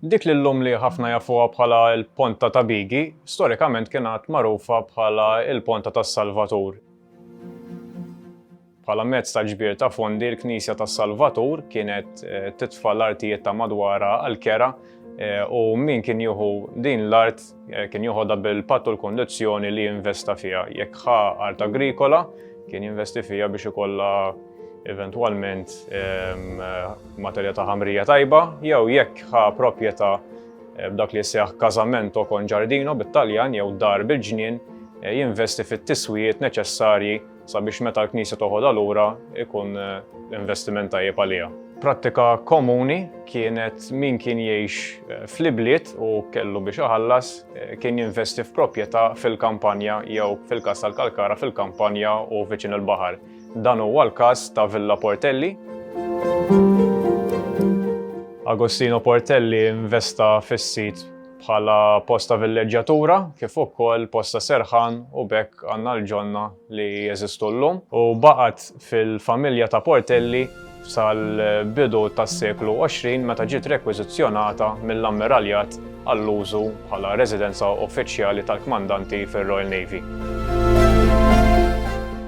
Dik li llum li ħafna jafuha bħala l-Ponta ta' Bigi, storikament kienet magħrufa bħala il-Ponta tas-Salvatur. Bħala mezz ta' ġbir ta' fondi l-Knisja tas-Salvatur kienet titfa' l-artijiet ta' madwarha għall-kera u min kien jieħu din l-art kien jieħodha bil-patt u l-kundizzjoni li jinvesta fiha. Jekk ħa art agrikola kien jinvesti fiha biex ikollha eventwalment materja ta' ħamrija tajba, jew jekk ħa proprjetà b'dak li jseħħ casamento con giardino bit-Taljan jew dar bil-ġnien jinvesti fit-tiswijiet neċessarji sabiex meta l-Knisja toħodha lura ikun investiment tajjeb għaliha. Prattika komuni kienet min kien jgħix fl-ibliet u kellu biex iħallas kien jinvesti f'proprjetà fil-kampanja jew fil-każ tal-Kalkara fil-kampanja u viċin il-baħar. Dan huwa l-każ ta' Villa Portelli. Agostino Portelli investa fis-sit bħala posta villeġġjatura kif ukoll posta serħan u bekk għandna l-ġonna li jeżistu llum u baqgħet fil-familja ta' Portelli sal-bidu tas-seklu 20 meta ġiet rekwiżizzjonata mill-Ammiraljat għall-użu bħala residenza uffiċjali tal-kmandanti fir-Royal Navy.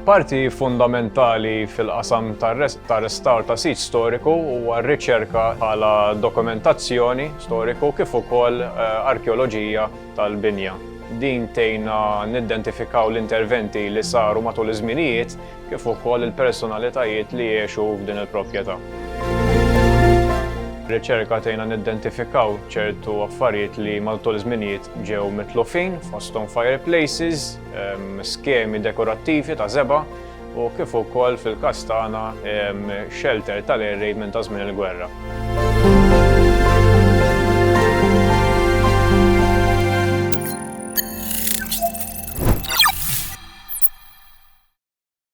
Parti fundamentali fil-qasam tar-restawr ta' sit storiku huwa r-riċerka bħala dokumentazzjoni storiku kif ukoll arkeoloġija tal-binja. Din tgħinna nidentifikaw l-interventi li saru matul iż-żminijiet kif ukoll il-personalitajiet li jgħixu f'din il-proprjetà. Ir-riċerka tgħinna nidentifikaw ċertu affarijiet li matul iż-żminijiet ġew mitlufin fosthom fireplaces, skemi dekorattivi ta' żeba' u kif ukoll fil-każ tagħna shelter tal-errej minn ta' żmien il-gwerra.